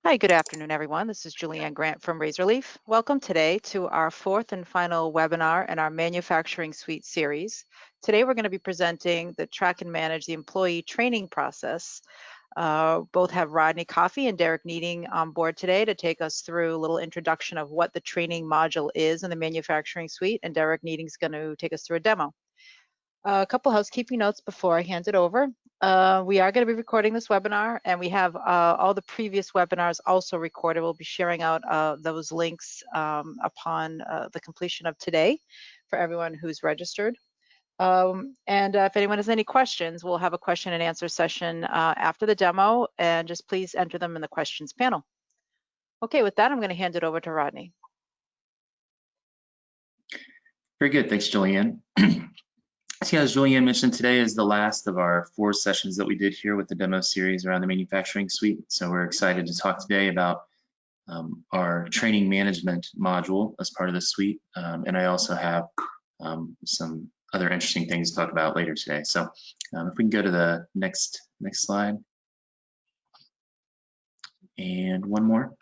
Hi, good afternoon, everyone. This is Julianne Grant from Razorleaf. Welcome today to our fourth and final webinar in our Manufacturing Suite series. Today, we're going to be presenting the track and manage the employee training process. Both have Rodney Coffey and Derek Needing on board today to take us through a little introduction of what the training module is in the Manufacturing Suite, and Derek Needing is going to take us through a demo. A couple housekeeping notes before I hand it over. We are going to be recording this webinar, and we have all the previous webinars also recorded. We'll be sharing out those links upon the completion of today for everyone who's registered. And if anyone has any questions, we'll have a question and answer session after the demo, and just please enter them in the questions panel. Okay, with that, I'm going to hand it over to Rodney. Very good, thanks, Julianne. So as Julianne mentioned, today is the last of our 4 sessions that we did here with the demo series around the manufacturing suite. So we're excited to talk today about our training management module as part of the suite. And I also have some other interesting things to talk about later today. So if we can go to the next slide. And one more.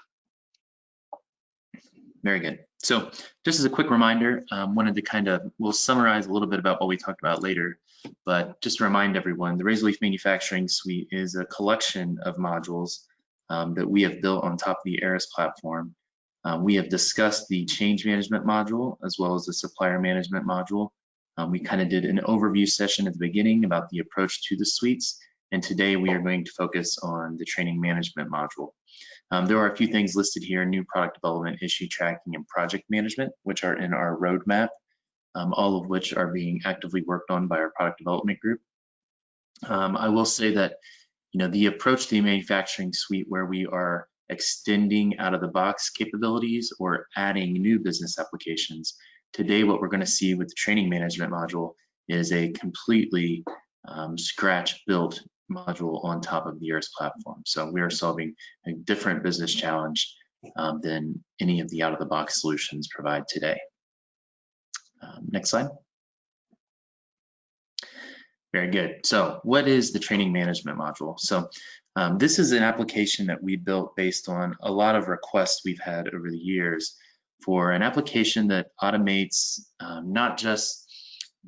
Very good. So just as a quick reminder, wanted to we'll summarize a little bit about what we talked about later, but just to remind everyone, the Razorleaf Manufacturing Suite is a collection of modules that we have built on top of the 𝙈𝙊𝙍𝙍 platform. We have discussed the change management module as well as the supplier management module. We kind of did an overview session at the beginning about the approach to the suites, and today we are going to focus on the training management module. There are a few things listed here: new product development, issue tracking, and project management, which are in our roadmap, all of which are being actively worked on by our product development group. I will say that, the approach to the manufacturing suite where we are extending out of the box capabilities or adding new business applications, today what we're going to see with the training management module is a completely scratch built module on top of the 𝙈𝙊𝙍𝙍 platform. So we are solving a different business challenge than any of the out-of-the-box solutions provide today. Next slide. Very good. So what is the training management module? So this is an application that we built based on a lot of requests we've had over the years for an application that automates not just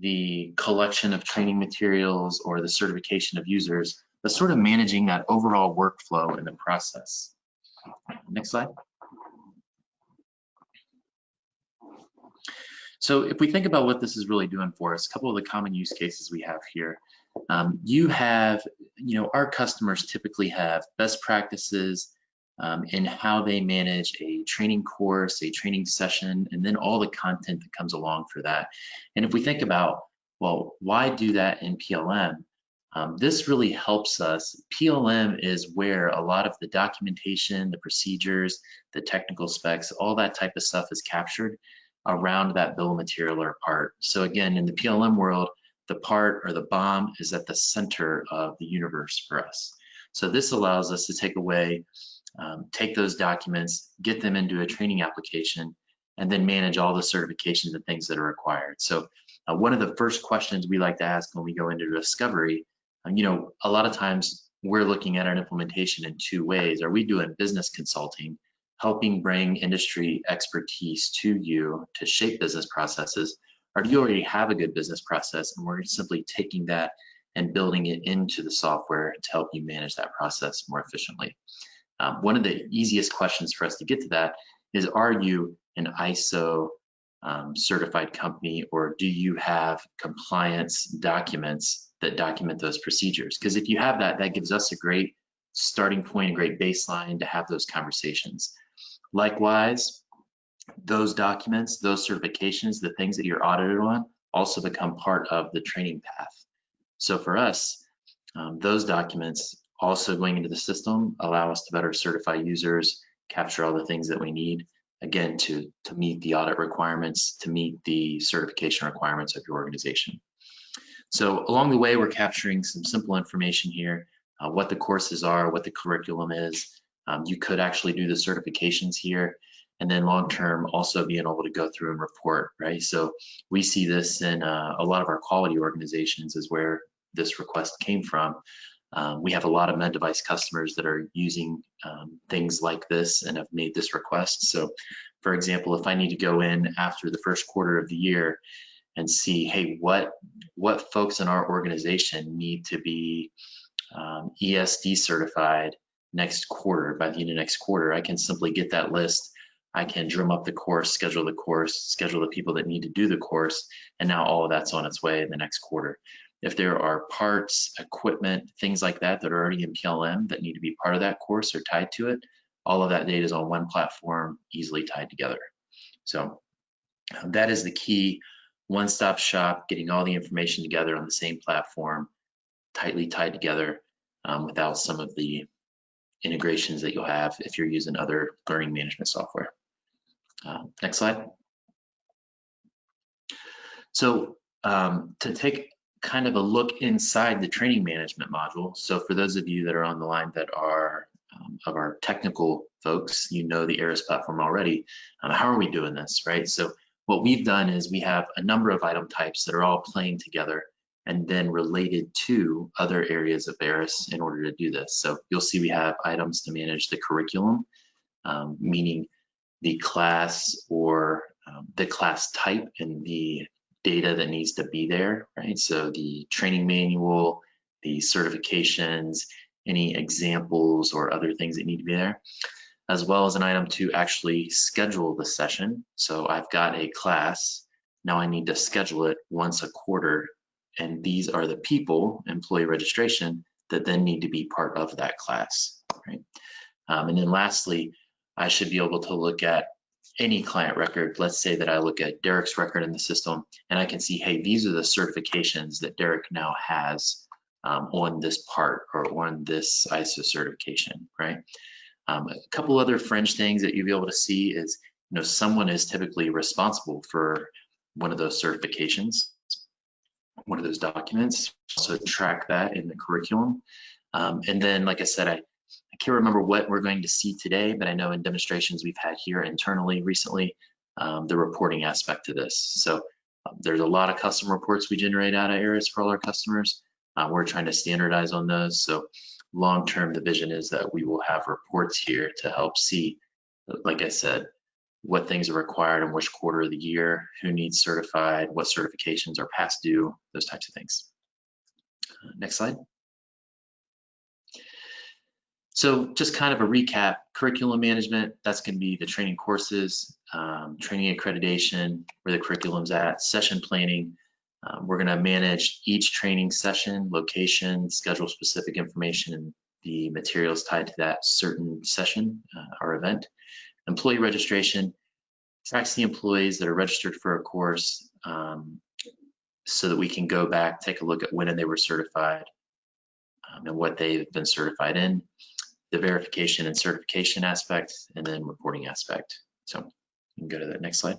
the collection of training materials or the certification of users, but sort of managing that overall workflow in the process. Next slide. So if we think about what this is really doing for us, a couple of the common use cases we have here. Our customers typically have best practices in how they manage a training course, a training session, and then all the content that comes along for that. And if we think about, well, why do that in PLM? This really helps us. PLM is where a lot of the documentation, the procedures, the technical specs, all that type of stuff is captured around that bill of material or part. So again, in the PLM world, the part or the BOM is at the center of the universe for us. So this allows us to take those documents, get them into a training application, and then manage all the certifications and things that are required. So one of the first questions we like to ask when we go into discovery, a lot of times we're looking at an implementation in 2 ways. Are we doing business consulting, helping bring industry expertise to you to shape business processes, or do you already have a good business process and we're simply taking that and building it into the software to help you manage that process more efficiently? One of the easiest questions for us to get to that is, are you an ISO certified company, or do you have compliance documents that document those procedures? Because if you have that, that gives us a great starting point, a great baseline to have those conversations. Likewise, those documents, those certifications, the things that you're audited on also become part of the training path. So for us, those documents also going into the system allow us to better certify users, capture all the things that we need, again, to meet the audit requirements, to meet the certification requirements of your organization. So along the way, we're capturing some simple information here, what the courses are, what the curriculum is. You could actually do the certifications here, and then long-term also being able to go through and report, right? So we see this in a lot of our quality organizations is where this request came from. We have a lot of med device customers that are using things like this and have made this request. So for example, if I need to go in after the first quarter of the year and see, hey, what folks in our organization need to be ESD certified next quarter, by the end of next quarter, I can simply get that list. I can drum up the course, schedule the people that need to do the course, and now all of that's on its way in the next quarter. If there are parts, equipment, things like that that are already in PLM that need to be part of that course or tied to it, all of that data is on one platform, easily tied together. So that is the key, one-stop shop, getting all the information together on the same platform, tightly tied together, without some of the integrations that you'll have if you're using other learning management software. Next slide. So to take kind of a look inside the training management module. So for those of you that are on the line that are of our technical folks, you know the ARIS platform already. How are we doing this, right? So what we've done is we have a number of item types that are all playing together and then related to other areas of ARIS in order to do this. So you'll see we have items to manage the curriculum, meaning the class or the class type and the data that needs to be there, right? So the training manual, the certifications, any examples or other things that need to be there, as well as an item to actually schedule the session. So I've got a class, now I need to schedule it once a quarter, and these are the people, employee registration, that then need to be part of that class, right? And then lastly, I should be able to look at any client record. Let's say that I look at Derek's record in the system and I can see, hey, these are the certifications that Derek now has on this part or on this ISO certification, right? A couple other fringe things that you'll be able to see is, someone is typically responsible for one of those certifications, one of those documents, so track that in the curriculum. And then, like I said, I can't remember what we're going to see today, but I know in demonstrations we've had here internally recently, the reporting aspect to this. So there's a lot of custom reports we generate out of ARIS for all our customers. We're trying to standardize on those. So long-term, the vision is that we will have reports here to help see, like I said, what things are required in which quarter of the year, who needs certified, what certifications are past due, those types of things. Next slide. So just kind of a recap, curriculum management, that's going to be the training courses, training accreditation, where the curriculum's at, session planning. We're going to manage each training session, location, schedule specific information, and the materials tied to that certain session or event. Employee registration tracks the employees that are registered for a course so that we can go back, take a look at when they were certified and what they've been certified in, the verification and certification aspect, and then reporting aspect. So you can go to the next slide.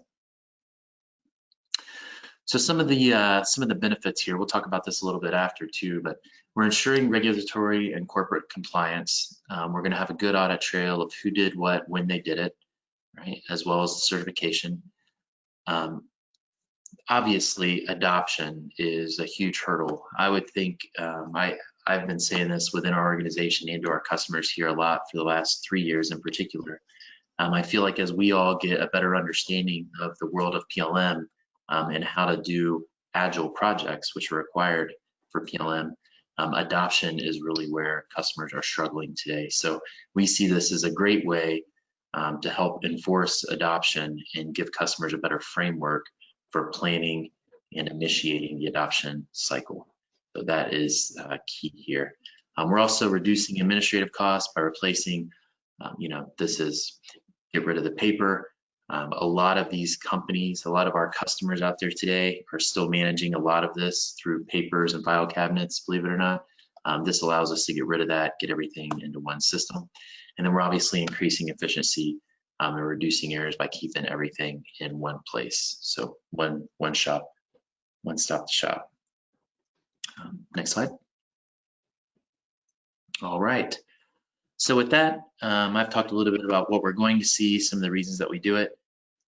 So some of the benefits here, we'll talk about this a little bit after too, but we're ensuring regulatory and corporate compliance. We're going to have a good audit trail of who did what, when they did it, right, as well as the certification. Obviously, adoption is a huge hurdle. I would think, I've been saying this within our organization and to our customers here a lot for the last 3 years in particular. I feel like as we all get a better understanding of the world of PLM and how to do agile projects, which are required for PLM, adoption is really where customers are struggling today. So we see this as a great way to help enforce adoption and give customers a better framework for planning and initiating the adoption cycle. So that is key here. We're also reducing administrative costs by replacing, this is get rid of the paper. A lot of these companies, a lot of our customers out there today are still managing a lot of this through papers and file cabinets, believe it or not. This allows us to get rid of that, get everything into one system. And then we're obviously increasing efficiency and reducing errors by keeping everything in one place. So one shop, one stop to shop. Next slide. All right. So with that, I've talked a little bit about what we're going to see, some of the reasons that we do it.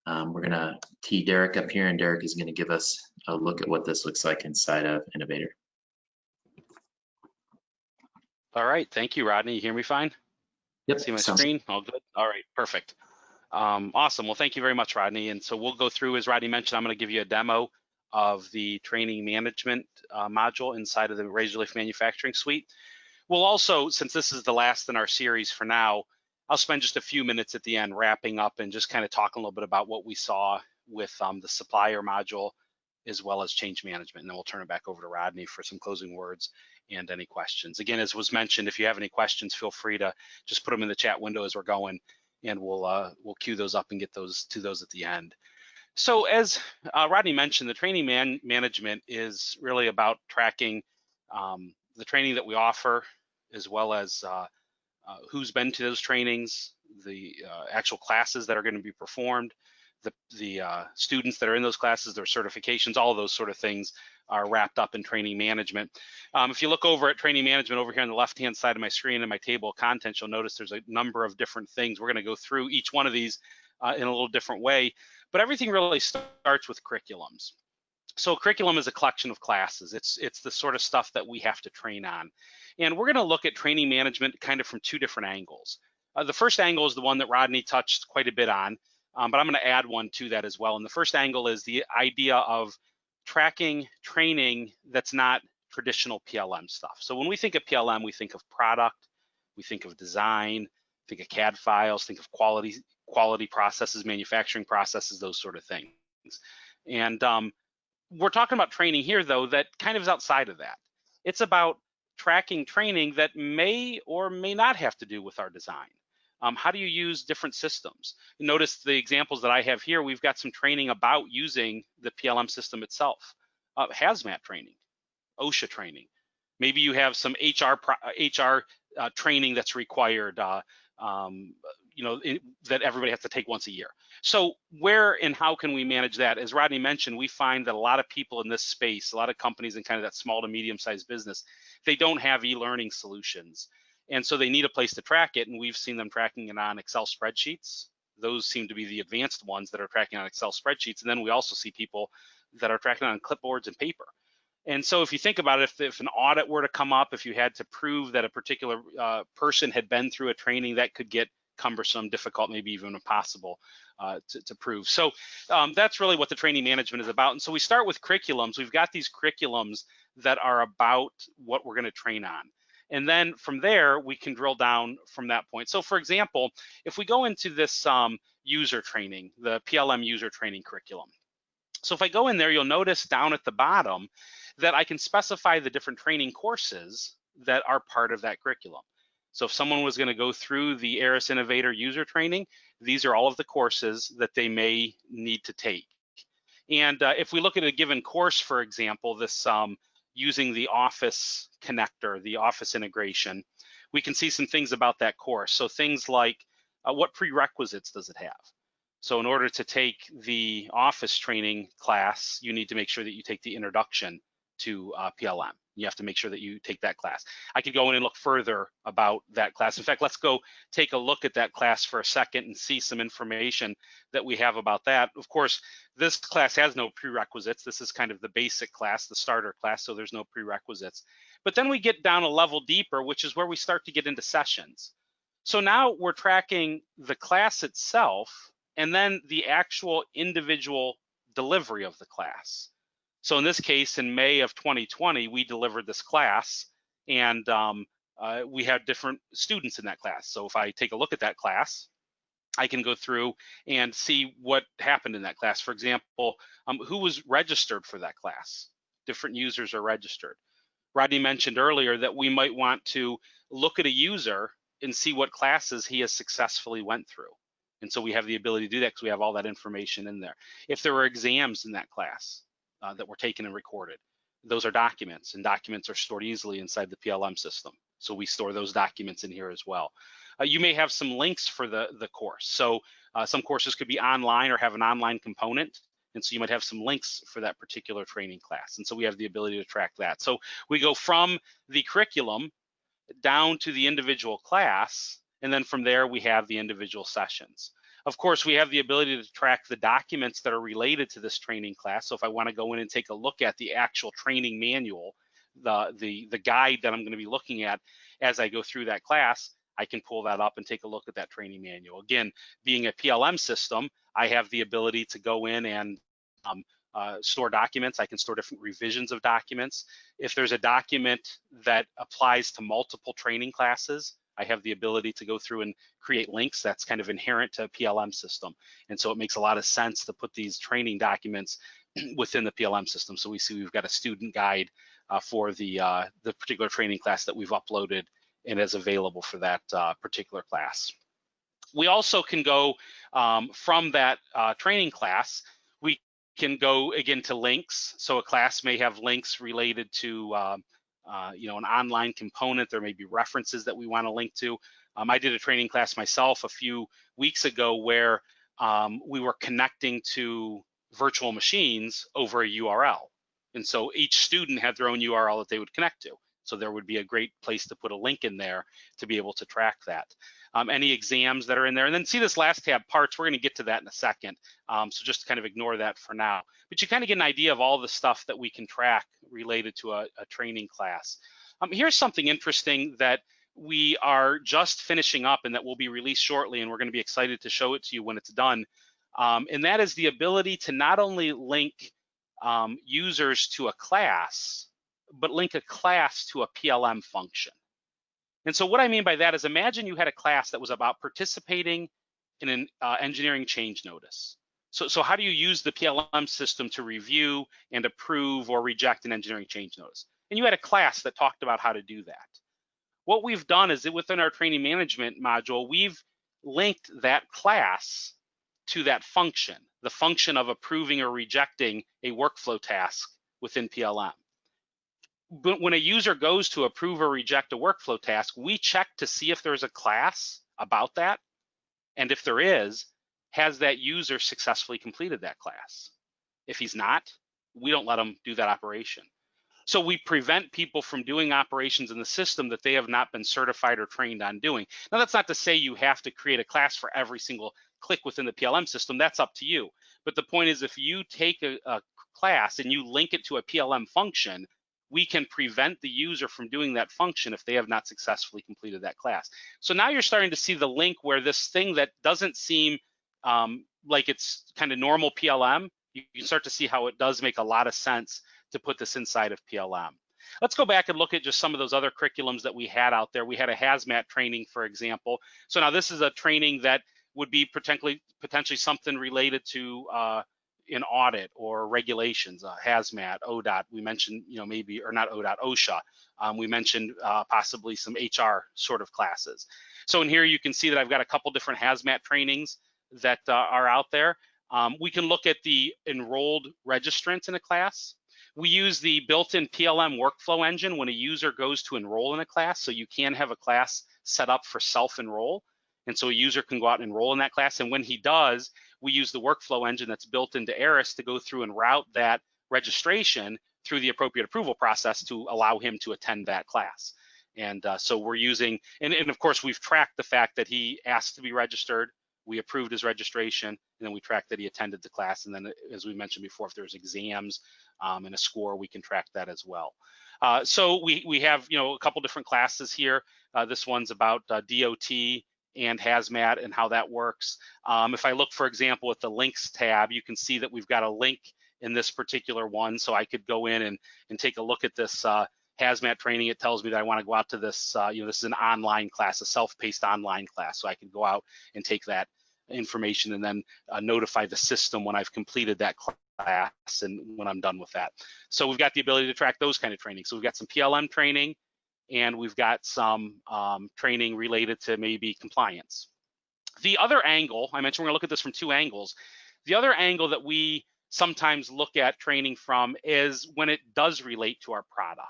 We're going to tee Derek up here, and Derek is going to give us a look at what this looks like inside of Innovator. All right, thank you, Rodney. You hear me fine? See Yep, my sounds screen? All good? All right, perfect. Awesome. Well, thank you very much, Rodney. And so we'll go through, as Rodney mentioned, I'm going to give you a demo of the training management module inside of the Razorleaf manufacturing suite. We'll also, since this is the last in our series for now, I'll spend just a few minutes at the end wrapping up and just kind of talking a little bit about what we saw with the supplier module as well as change management. And then we'll turn it back over to Rodney for some closing words and any questions. Again, as was mentioned, if you have any questions, feel free to just put them in the chat window as we're going, and we'll queue those up and get those to those at the end. So as Rodney mentioned, the training management is really about tracking the training that we offer, as well as who's been to those trainings, the actual classes that are going to be performed, the students that are in those classes, their certifications, all of those sort of things are wrapped up in training management. If you look over at training management over here on the left-hand side of my screen in my table of contents, you'll notice there's a number of different things. We're going to go through each one of these in a little different way, but everything really starts with curriculums. So curriculum is a collection of classes. It's the sort of stuff that we have to train on. And we're going to look at training management kind of from two different angles. The first angle is the one that Rodney touched quite a bit on, but I'm going to add one to that as well. And the first angle is the idea of tracking training that's not traditional PLM stuff. So when we think of PLM, we think of product, we think of design, think of CAD files, think of quality processes, manufacturing processes, those sort of things. And we're talking about training here, though, that kind of is outside of that. It's about tracking training that may or may not have to do with our design. How do you use different systems? Notice the examples that I have here. We've got some training about using the PLM system itself, hazmat training, OSHA training. Maybe you have some HR training that's required, that everybody has to take once a year. So where and how can we manage that? As Rodney mentioned, we find that a lot of people in this space, a lot of companies in kind of that small to medium-sized business, they don't have e-learning solutions. And so they need a place to track it, and we've seen them tracking it on Excel spreadsheets. Those seem to be the advanced ones that are tracking on Excel spreadsheets. And then we also see people that are tracking on clipboards and paper. And so if you think about it, if an audit were to come up, if you had to prove that a particular person had been through a training, that could get cumbersome, difficult, maybe even impossible to prove. So that's really what the training management is about. And so we start with curriculums. We've got these curriculums that are about what we're going to train on. And then from there, we can drill down from that point. So for example, if we go into this user training, the PLM user training curriculum. So if I go in there, you'll notice down at the bottom that I can specify the different training courses that are part of that curriculum. So if someone was going to go through the 𝑖ris Innovator user training, these are all of the courses that they may need to take. And if we look at a given course, for example, this using the Office connector, the Office integration, we can see some things about that course. So things like what prerequisites does it have? So in order to take the Office training class, you need to make sure that you take the introduction to PLM. You have to make sure that you take that class. I could go in and look further about that class. In fact, let's go take a look at that class for a second and see some information that we have about that. Of course, this class has no prerequisites. This is kind of the basic class, the starter class, so there's no prerequisites. But then we get down a level deeper, which is where we start to get into sessions. So now we're tracking the class itself and then the actual individual delivery of the class. So in this case, in May of 2020, we delivered this class, and we had different students in that class. So if I take a look at that class, I can go through and see what happened in that class. For example, who was registered for that class? Different users are registered. Rodney mentioned earlier that we might want to look at a user and see what classes he has successfully went through. And so we have the ability to do that because we have all that information in there. If there were exams in that class that were taken and recorded, those are documents, and documents are stored easily inside the PLM system. So we store those documents in here as well. You may have some links for the course. So some courses could be online or have an online component. And so you might have some links for that particular training class. And so we have the ability to track that. So we go from the curriculum down to the individual class, and then from there we have the individual sessions. Of course, we have the ability to track the documents that are related to this training class. So if I want to go in and take a look at the actual training manual, the guide that I'm going to be looking at as I go through that class, I can pull that up and take a look at that training manual. Again, being a PLM system, I have the ability to go in and store documents. I can store different revisions of documents. If there's a document that applies to multiple training classes, I have the ability to go through and create links. That's kind of inherent to a PLM system. And so it makes a lot of sense to put these training documents within the PLM system. So we see we've got a student guide for the particular training class that we've uploaded and is available for that particular class. We also can go from that training class, we can go again to links. So a class may have links related to an online component. There may be references that we want to link to. I did a training class myself a few weeks ago where we were connecting to virtual machines over a URL. And so each student had their own URL that they would connect to. So there would be a great place to put a link in there to be able to track that. Any exams that are in there. And then see this last tab, parts, we're going to get to that in a second. So just kind of ignore that for now. But you kind of get an idea of all the stuff that we can track related to a training class. Here's something interesting that we are just finishing up and that will be released shortly, and we're going to be excited to show it to you when it's done. And that is the ability to not only link users to a class, but link a class to a PLM function. And so what I mean by that is, imagine you had a class that was about participating in an engineering change notice. So how do you use the PLM system to review and approve or reject an engineering change notice? And you had a class that talked about how to do that. What we've done is that within our training management module, we've linked that class to that function, the function of approving or rejecting a workflow task within PLM. But when a user goes to approve or reject a workflow task, we check to see if there's a class about that. And if there is, has that user successfully completed that class? If he's not, we don't let him do that operation. So we prevent people from doing operations in the system that they have not been certified or trained on doing. Now, that's not to say you have to create a class for every single click within the PLM system. That's up to you. But the point is, if you take a class and you link it to a PLM function, we can prevent the user from doing that function if they have not successfully completed that class. So now you're starting to see the link where this thing that doesn't seem like it's kind of normal PLM, you can start to see how it does make a lot of sense to put this inside of PLM. Let's go back and look at just some of those other curriculums that we had out there. We had a hazmat training, for example. So now this is a training that would be potentially something related to an audit or regulations, hazmat, ODOT. We mentioned, maybe, or not ODOT, OSHA. We mentioned possibly some HR sort of classes. So in here you can see that I've got a couple different hazmat trainings that are out there. We can look at the enrolled registrants in a class. We use the built-in PLM workflow engine when a user goes to enroll in a class, so you can have a class set up for self-enroll. And so a user can go out and enroll in that class. And when he does, we use the workflow engine that's built into Eris to go through and route that registration through the appropriate approval process to allow him to attend that class. And so we're using, and of course, we've tracked the fact that he asked to be registered. We approved his registration, and then we tracked that he attended the class. And then, as we mentioned before, if there's exams and a score, we can track that as well. So we have, a couple different classes here. This one's about DOT and hazmat and how that works. If I look, for example, at the links tab, you can see that we've got a link in this particular one. So I could go in and take a look at this hazmat training. It tells me that I want to go out to this, this is an online class, a self-paced online class. So I could go out and take that information and then notify the system when I've completed that class and when I'm done with that. So we've got the ability to track those kind of training. So we've got some PLM training, and we've got some training related to maybe compliance. The other angle, I mentioned we're gonna look at this from two angles. The other angle that we sometimes look at training from is when it does relate to our product.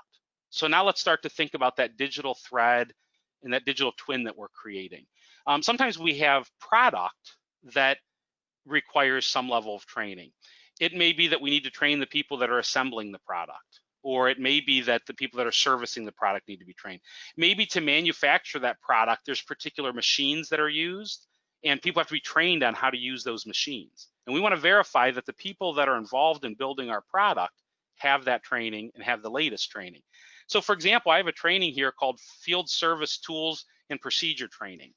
So now let's start to think about that digital thread and that digital twin that we're creating. Sometimes we have product that requires some level of training. It may be that we need to train the people that are assembling the product, or it may be that the people that are servicing the product need to be trained. Maybe to manufacture that product, there's particular machines that are used, and people have to be trained on how to use those machines. And we want to verify that the people that are involved in building our product have that training and have the latest training. So for example, I have a training here called Field Service Tools and Procedure Training.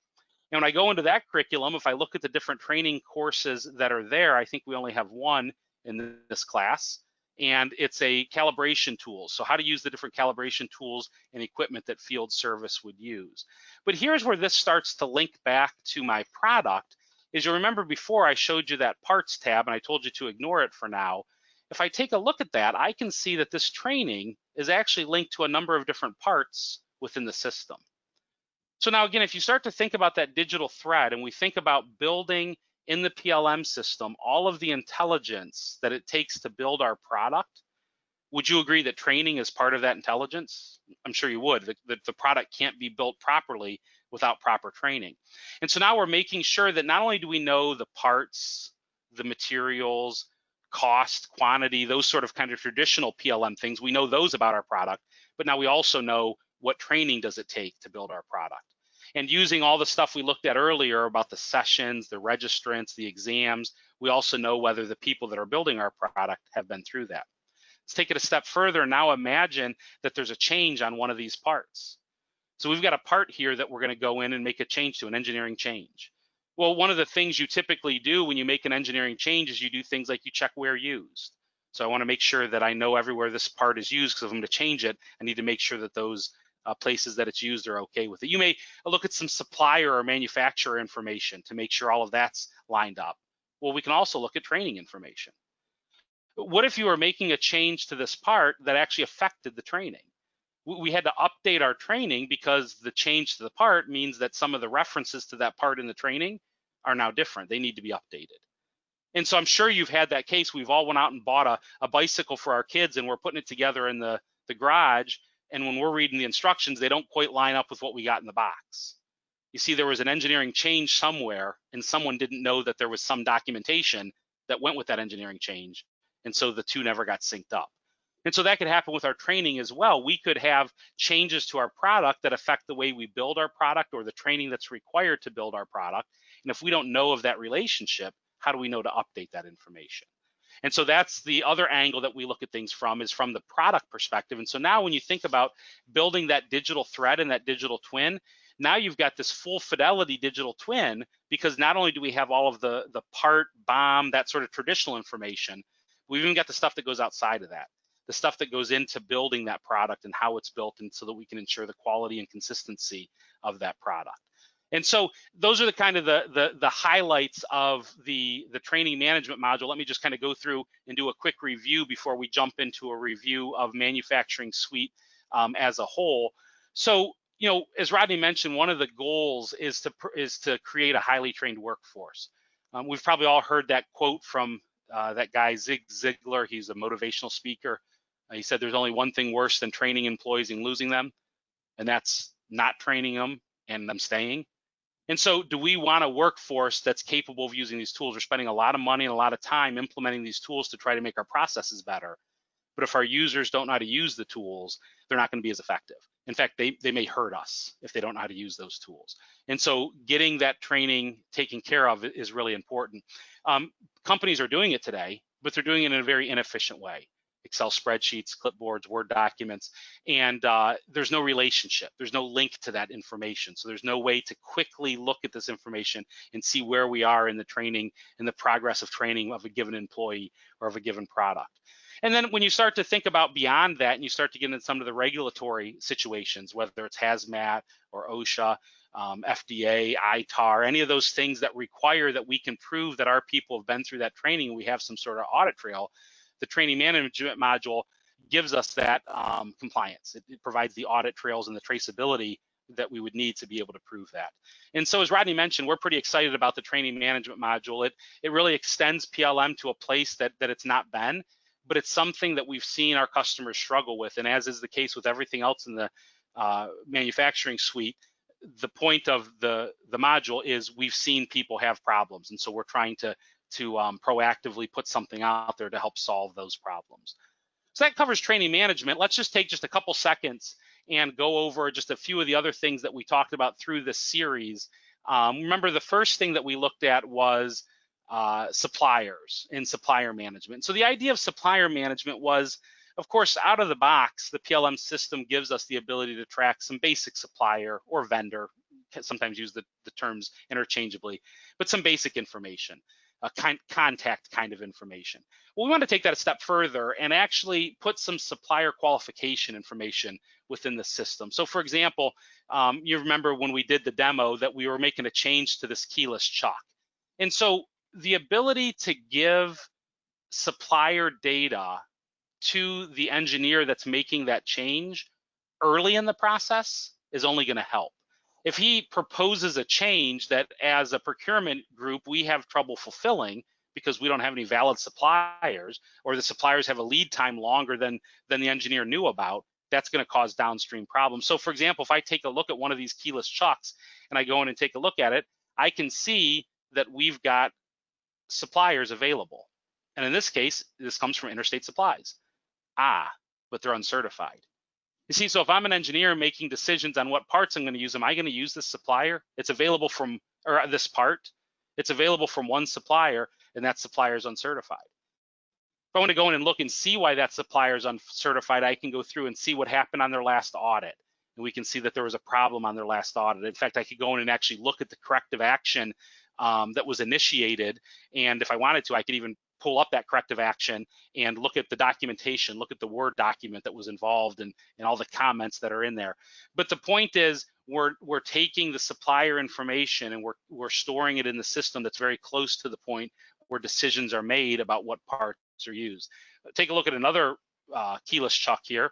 And when I go into that curriculum, if I look at the different training courses that are there, I think we only have one in this class, and it's a calibration tool. So how to use the different calibration tools and equipment that field service would use. But here's where this starts to link back to my product. Is you remember before I showed you that parts tab and I told you to ignore it for now. If I take a look at that, I can see that this training is actually linked to a number of different parts within the system. So now again, if you start to think about that digital thread and we think about building in the PLM system all of the intelligence that it takes to build our product, would you agree that training is part of that intelligence? I'm sure you would, that the product can't be built properly without proper training. And so now we're making sure that not only do we know the parts, the materials, cost, quantity, those sort of kind of traditional PLM things, we know those about our product, but now we also know what training does it take to build our product. And using all the stuff we looked at earlier about the sessions, the registrants, the exams, we also know whether the people that are building our product have been through that. Let's take it a step further. Now imagine that there's a change on one of these parts. So we've got a part here that we're going to go in and make a change to, an engineering change. Well, one of the things you typically do when you make an engineering change is you do things like you check where used. So I want to make sure that I know everywhere this part is used, because if I'm going to change it, I need to make sure that those places that it's used are okay with it. You may look at some supplier or manufacturer information to make sure all of that's lined up. Well, we can also look at training information. What if you were making a change to this part that actually affected the training? We had to update our training because the change to the part means that some of the references to that part in the training are now different. They need to be updated. And so I'm sure you've had that case. We've all went out and bought a bicycle for our kids and we're putting it together in the garage. And when we're reading the instructions, they don't quite line up with what we got in the box. You see, there was an engineering change somewhere and someone didn't know that there was some documentation that went with that engineering change. And so the two never got synced up. And so that could happen with our training as well. We could have changes to our product that affect the way we build our product or the training that's required to build our product. And if we don't know of that relationship, how do we know to update that information? And so that's the other angle that we look at things from, is from the product perspective. And so now when you think about building that digital thread and that digital twin, now you've got this full fidelity digital twin, because not only do we have all of the part, BOM, that sort of traditional information, we've even got the stuff that goes outside of that, the stuff that goes into building that product and how it's built, and so that we can ensure the quality and consistency of that product. And so those are the kind of the highlights of the training management module. Let me just kind of go through and do a quick review before we jump into a review of manufacturing suite as a whole. So, you know, as Rodney mentioned, one of the goals is to create a highly trained workforce. We've probably all heard that quote from that guy Zig Ziglar. He's a motivational speaker. He said there's only one thing worse than training employees and losing them, and that's not training them and them staying. And so do we want a workforce that's capable of using these tools? We're spending a lot of money and a lot of time implementing these tools to try to make our processes better. But if our users don't know how to use the tools, they're not going to be as effective. In fact, they may hurt us if they don't know how to use those tools. And so getting that training taken care of is really important. Companies are doing it today, but they're doing it in a very inefficient way. Excel spreadsheets, clipboards, Word documents, and there's no relationship. There's no link to that information. So there's no way to quickly look at this information and see where we are in the training and the progress of training of a given employee or of a given product. And then when you start to think about beyond that and you start to get into some of the regulatory situations, whether it's hazmat or OSHA, FDA, ITAR, any of those things that require that we can prove that our people have been through that training and we have some sort of audit trail, the training management module gives us that compliance. It provides the audit trails and the traceability that we would need to be able to prove that. And so as Rodney mentioned, we're pretty excited about the training management module. It really extends PLM to a place that it's not been, but it's something that we've seen our customers struggle with. And as is the case with everything else in the manufacturing suite, the point of the module is we've seen people have problems. And so we're trying to proactively put something out there to help solve those problems. So that covers training management. Let's just take just a couple seconds and go over just a few of the other things that we talked about through this series. Remember, the first thing that we looked at was suppliers and supplier management. So the idea of supplier management was Of course, out of the box, the PLM system gives us the ability to track some basic supplier or vendor, sometimes use the terms interchangeably, but some basic information, contact kind of information. Well, we want to take that a step further and actually put some supplier qualification information within the system. So for example, you remember when we did the demo that we were making a change to this keyless chuck. And so the ability to give supplier data to the engineer that's making that change early in the process is only going to help. If he proposes a change that as a procurement group we have trouble fulfilling because we don't have any valid suppliers, or the suppliers have a lead time longer than the engineer knew about, that's going to cause downstream problems. So for example, if I take a look at one of these keyless chucks and I go in and take a look at it, I can see that we've got suppliers available. And in this case, this comes from Interstate Supplies. But they're uncertified. You see, so if I'm an engineer making decisions on what parts I'm going to use, am I going to use this supplier? It's available from, or this part, it's available from one supplier, and that supplier is uncertified. If I want to go in and look and see why that supplier is uncertified, I can go through and see what happened on their last audit. And we can see that there was a problem on their last audit. In fact, I could go in and actually look at the corrective action that was initiated. And if I wanted to, I could even pull up that corrective action and look at the documentation, look at the Word document that was involved and all the comments that are in there. But the point is, we're taking the supplier information and we're storing it in the system that's very close to the point where decisions are made about what parts are used. Take a look at another keyless chuck here.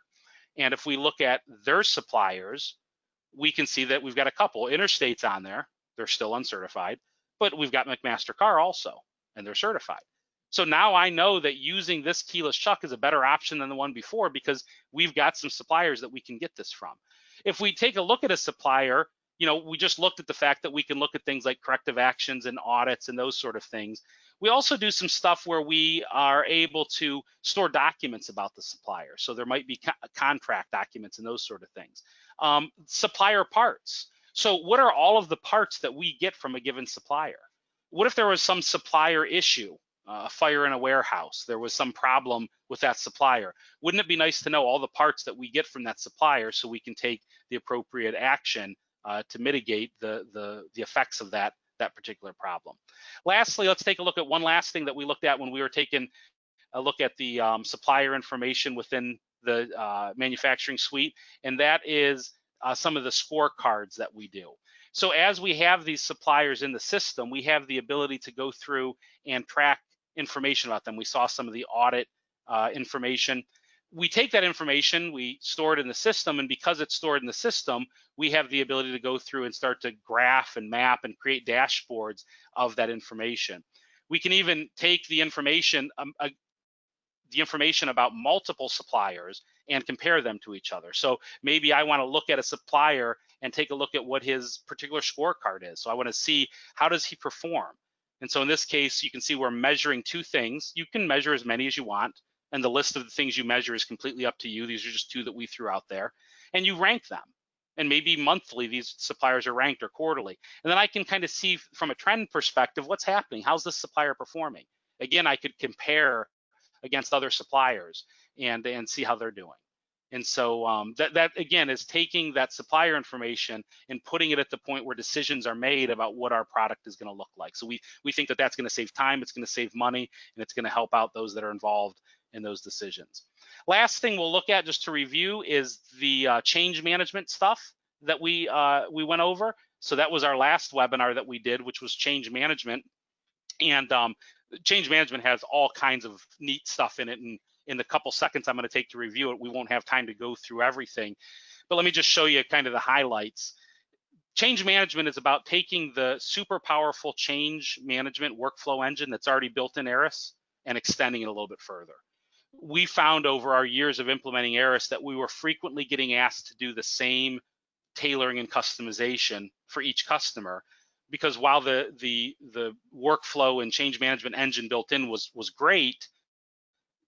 And if we look at their suppliers, we can see that we've got a couple. Interstate's on there, they're still uncertified, but we've got McMaster-Carr also, and they're certified. So now I know that using this keyless chuck is a better option than the one before because we've got some suppliers that we can get this from. If we take a look at a supplier, we just looked at the fact that we can look at things like corrective actions and audits and those sort of things. We also do some stuff where we are able to store documents about the supplier. So there might be contract documents and those sort of things. Supplier parts. So what are all of the parts that we get from a given supplier? What if there was some supplier issue? A fire in a warehouse, there was some problem with that supplier. Wouldn't it be nice to know all the parts that we get from that supplier so we can take the appropriate action to mitigate the effects of that particular problem? Lastly, let's take a look at one last thing that we looked at when we were taking a look at the supplier information within the manufacturing suite, and that is some of the scorecards that we do. So as we have these suppliers in the system, we have the ability to go through and track information about them. We saw some of the audit information. We take that information, we store it in the system, and because it's stored in the system, we have the ability to go through and start to graph and map and create dashboards of that information. We can even take the information about multiple suppliers and compare them to each other. So maybe I want to look at a supplier and take a look at what his particular scorecard is. So I want to see, how does he perform? And so in this case, you can see we're measuring two things. You can measure as many as you want, and the list of the things you measure is completely up to you. These are just two that we threw out there, and you rank them. And maybe monthly, these suppliers are ranked, or quarterly. And then I can kind of see from a trend perspective, what's happening? How's this supplier performing? Again, I could compare against other suppliers and see how they're doing. And so that again is taking that supplier information and putting it at the point where decisions are made about what our product is going to look like. So we think that that's going to save time, it's going to save money, and it's going to help out those that are involved in those decisions. Last thing we'll look at, just to review, is the change management stuff that we went over. So that was our last webinar that we did, which was change management. And change management has all kinds of neat stuff in it, and in the couple seconds I'm going to take to review it, we won't have time to go through everything, but let me just show you kind of the highlights. Change management is about taking the super powerful change management workflow engine that's already built in ARIS and extending it a little bit further. We found over our years of implementing ARIS that we were frequently getting asked to do the same tailoring and customization for each customer, because while the workflow and change management engine built in was great,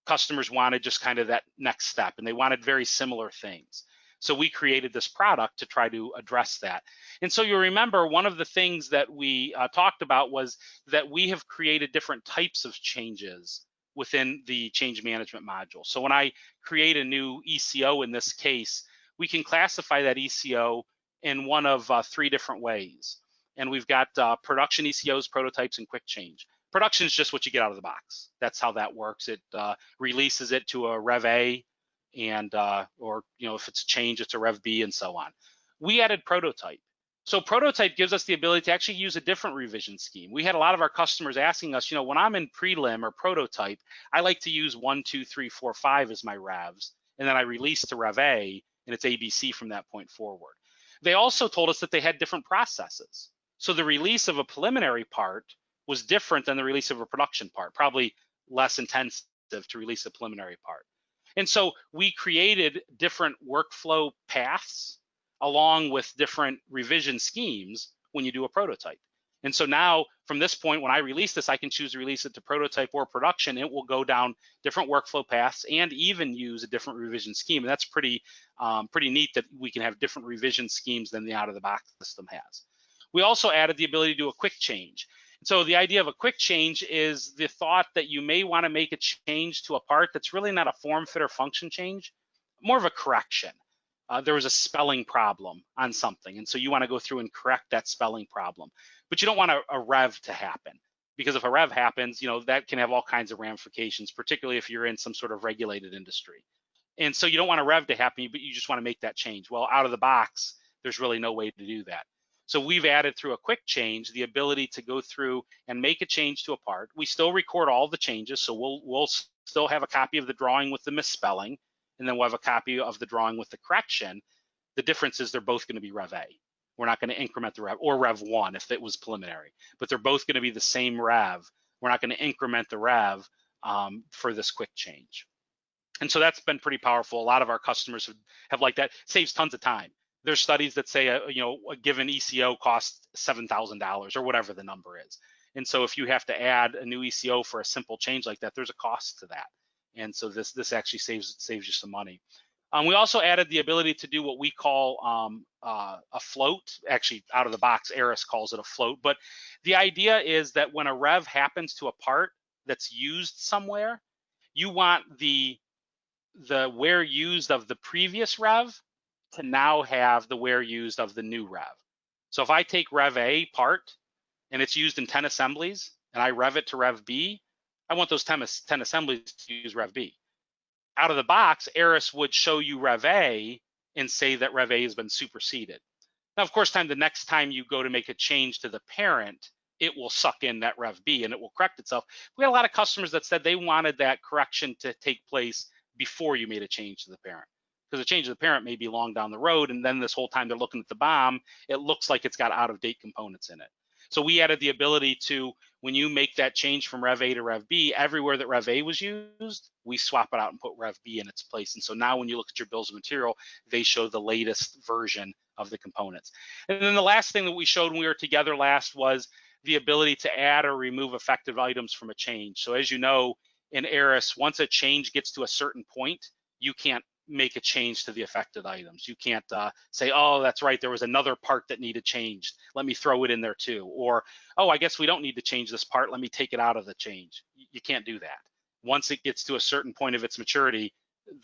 customers wanted just kind of that next step, and they wanted very similar things. So we created this product to try to address that. And so you remember, one of the things that we talked about was that we have created different types of changes within the change management module. So when I create a new ECO in this case, we can classify that ECO in one of 3 different ways. And we've got production ECOs, prototypes, and quick change. Production is just what you get out of the box. That's how that works. It releases it to a Rev A, and or if it's a change, it's a Rev B, and so on. We added prototype. So prototype gives us the ability to actually use a different revision scheme. We had a lot of our customers asking us, when I'm in prelim or prototype, I like to use 1, 2, 3, 4, 5 as my revs, and then I release to Rev A, and it's ABC from that point forward. They also told us that they had different processes. So the release of a preliminary part was different than the release of a production part, probably less intensive to release a preliminary part. And so we created different workflow paths along with different revision schemes when you do a prototype. And so now from this point, when I release this, I can choose to release it to prototype or production. It will go down different workflow paths and even use a different revision scheme. And that's pretty neat that we can have different revision schemes than the out-of-the-box system has. We also added the ability to do a quick change. So the idea of a quick change is the thought that you may want to make a change to a part that's really not a form, fit, or function change, more of a correction. There was a spelling problem on something, and so you want to go through and correct that spelling problem. But you don't want a rev to happen, because if a rev happens, that can have all kinds of ramifications, particularly if you're in some sort of regulated industry. And so you don't want a rev to happen, but you just want to make that change. Well, out of the box, there's really no way to do that. So we've added through a quick change the ability to go through and make a change to a part. We still record all the changes, so we'll still have a copy of the drawing with the misspelling, and then we'll have a copy of the drawing with the correction. The difference is they're both going to be Rev A. We're not going to increment the Rev, or Rev 1 if it was preliminary, but they're both going to be the same Rev. We're not going to increment the Rev for this quick change. And so that's been pretty powerful. A lot of our customers have liked that. Saves tons of time. There's studies that say a given ECO costs $7,000 or whatever the number is. And so if you have to add a new ECO for a simple change like that, there's a cost to that. And so this actually saves you some money. We also added the ability to do what we call a float. Actually, out of the box, Eris calls it a float. But the idea is that when a rev happens to a part that's used somewhere, you want the where used of the previous rev to now have the where used of the new rev. So if I take Rev A part and it's used in 10 assemblies and I rev it to Rev B, I want those 10 assemblies to use Rev B. Out of the box, Eris would show you Rev A and say that Rev A has been superseded. Now, of course, the next time you go to make a change to the parent, it will suck in that Rev B and it will correct itself. We had a lot of customers that said they wanted that correction to take place before you made a change to the parent, because a change to the parent may be long down the road, and then this whole time they're looking at the BOM, it looks like it's got out-of-date components in it. So we added the ability to, when you make that change from Rev A to Rev B, everywhere that Rev A was used, we swap it out and put Rev B in its place. And so now when you look at your bills of material, they show the latest version of the components. And then the last thing that we showed when we were together last was the ability to add or remove affected items from a change. So as you know, in Eris, once a change gets to a certain point, you can't make a change to the affected items. You can't say, oh, that's right, there was another part that needed changed, let me throw it in there too. Or, oh, I guess we don't need to change this part, let me take it out of the change. You can't do that. Once it gets to a certain point of its maturity,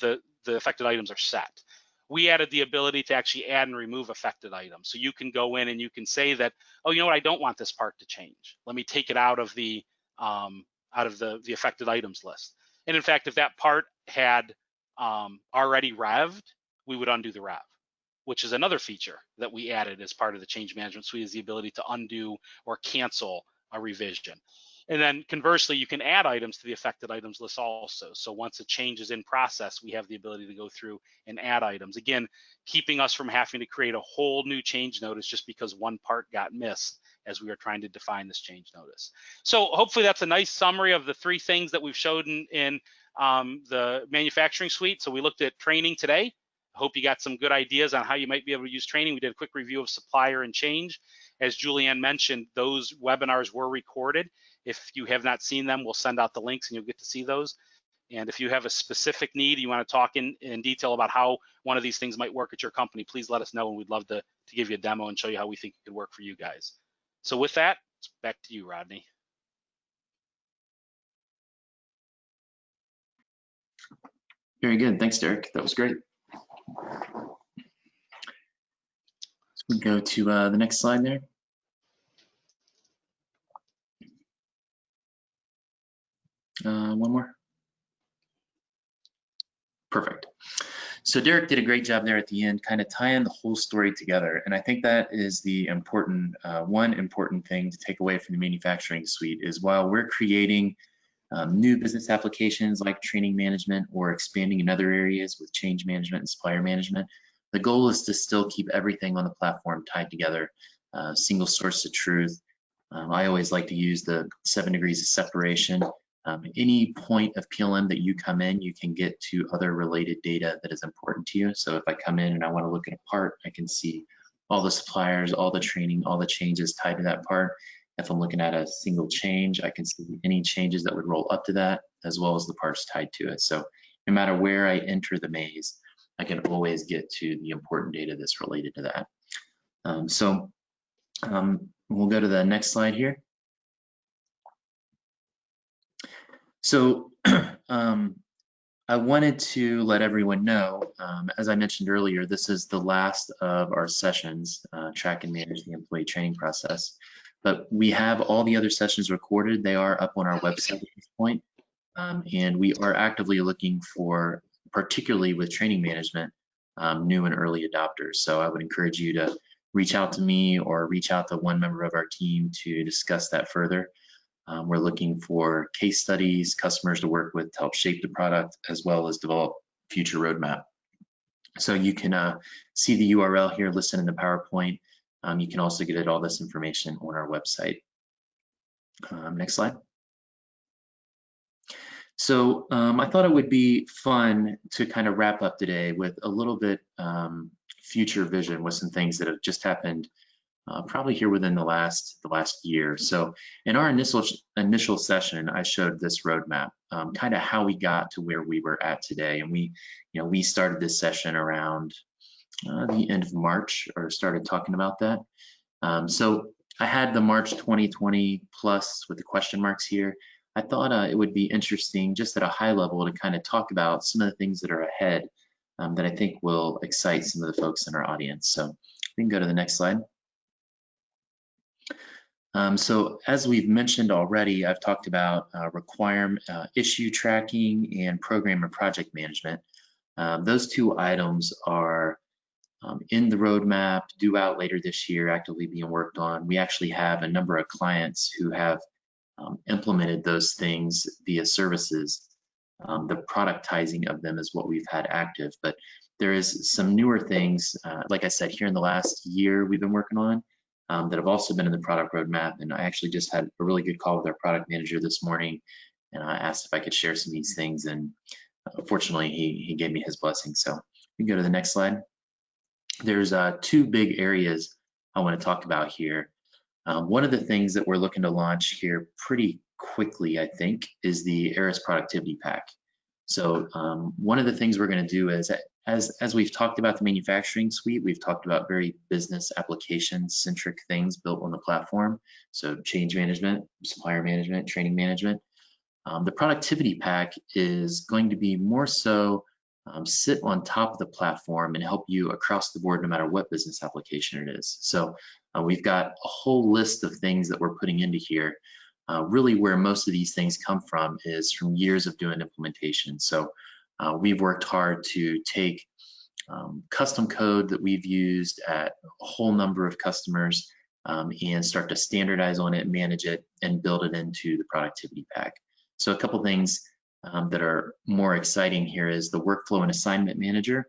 the affected items are set. We added the ability to actually add and remove affected items. So you can go in and you can say that, oh, you know what, I don't want this part to change. Let me take it out of the affected items list. And in fact, if that part had already revved, we would undo the rev, which is another feature that we added as part of the change management suite, is the ability to undo or cancel a revision. And then conversely, you can add items to the affected items list also. So once a change is in process, we have the ability to go through and add items. Again, keeping us from having to create a whole new change notice just because one part got missed as we are trying to define this change notice. So hopefully that's a nice summary of the 3 things that we've showed in the manufacturing suite. So we looked at training today. I hope you got some good ideas on how you might be able to use training. We did a quick review of supplier and change. As Julianne mentioned, those webinars were recorded. If you have not seen them, we'll send out the links and you'll get to see those. And if you have a specific need, you want to talk in detail about how one of these things might work at your company, please let us know, and we'd love to give you a demo and show you how we think it could work for you guys. So with that, back to you, Rodney. Very good. Thanks, Derek. That was great. So we go to the next slide there. One more. Perfect. So Derek did a great job there at the end, kind of tying the whole story together. And I think that is the important, one important thing to take away from the manufacturing suite is while we're creating new business applications like training management or expanding in other areas with change management and supplier management, the goal is to still keep everything on the platform tied together, single source of truth. I always like to use the 7 degrees of separation. Any point of PLM that you come in, you can get to other related data that is important to you. So if I come in and I want to look at a part, I can see all the suppliers, all the training, all the changes tied to that part. If I'm looking at a single change, I can see any changes that would roll up to that, as well as the parts tied to it. So no matter where I enter the maze, I can always get to the important data that's related to that. We'll go to the next slide here. So I wanted to let everyone know, as I mentioned earlier, this is the last of our sessions, track and manage the employee training process. But we have all the other sessions recorded. They are up on our website at this point. And we are actively looking for, particularly with training management, new and early adopters. So I would encourage you to reach out to me or reach out to one member of our team to discuss that further. We're looking for case studies, customers to work with to help shape the product, as well as develop future roadmap. So you can see the URL here listed in the PowerPoint. You can also get all this information on our website. Next slide. So I thought it would be fun to kind of wrap up today with a little bit future vision with some things that have just happened probably here within the last year. So in our initial session, I showed this roadmap, kind of how we got to where we were at today. And we started this session around the end of March, or started talking about that. So I had the March 2020 plus with the question marks here. I thought it would be interesting just at a high level to kind of talk about some of the things that are ahead that I think will excite some of the folks in our audience. So we can go to the next slide. So as we've mentioned already, I've talked about issue tracking and program and project management. Those two items are in the roadmap, due out later this year, actively being worked on. We actually have a number of clients who have implemented those things via services. The productizing of them is what we've had active, but there is some newer things, like I said, here in the last year we've been working on that have also been in the product roadmap. And I actually just had a really good call with our product manager this morning, and I asked if I could share some of these things, and fortunately he gave me his blessing. So we can go to the next slide. There's two big areas I want to talk about here. One of the things that we're looking to launch here pretty quickly, I think, is the ARIS Productivity Pack. So one of the things we're going to do is, as we've talked about the manufacturing suite, we've talked about very business application-centric things built on the platform. So change management, supplier management, training management. The Productivity Pack is going to be more so sit on top of the platform and help you across the board no matter what business application it is. So we've got a whole list of things that we're putting into here. Really where most of these things come from is from years of doing implementation. So we've worked hard to take custom code that we've used at a whole number of customers and start to standardize on it, manage it, and build it into the Productivity Pack. So a couple things that are more exciting here is the workflow and assignment manager.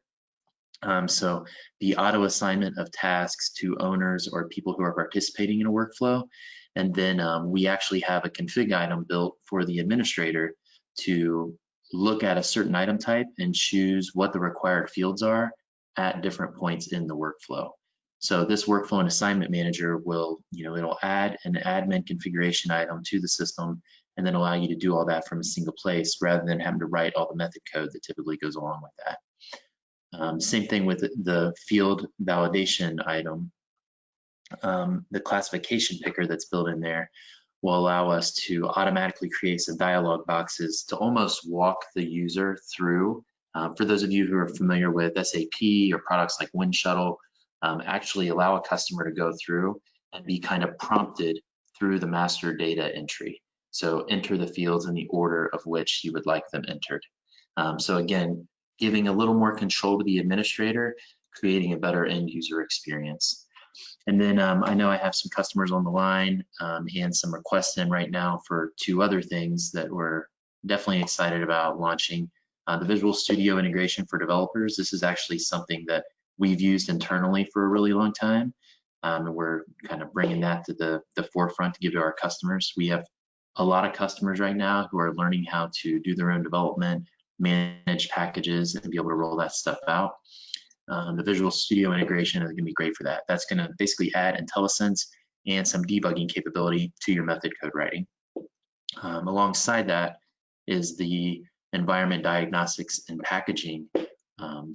So the auto assignment of tasks to owners or people who are participating in a workflow. And then we actually have a config item built for the administrator to look at a certain item type and choose what the required fields are at different points in the workflow. So this workflow and assignment manager will, it'll add an admin configuration item to the system and then allow you to do all that from a single place rather than having to write all the method code that typically goes along with that. Same thing with the field validation item. The classification picker that's built in there will allow us to automatically create some dialog boxes to almost walk the user through For those of you who are familiar with SAP or products like 𝑘𝑾𝑠huttle, actually allow a customer to go through and be kind of prompted through the master data entry. So enter the fields in the order of which you would like them entered. So again, giving a little more control to the administrator, creating a better end user experience. And then I know I have some customers on the line and some requests in right now for 2 other things that we're definitely excited about launching. The Visual Studio integration for developers. This is actually something that we've used internally for a really long time. And we're kind of bringing that to the forefront to give to our customers. We have a lot of customers right now who are learning how to do their own development, manage packages, and be able to roll that stuff out. The Visual Studio integration is going to be great for that. That's going to basically add IntelliSense and some debugging capability to your method code writing. Alongside that is the environment diagnostics and packaging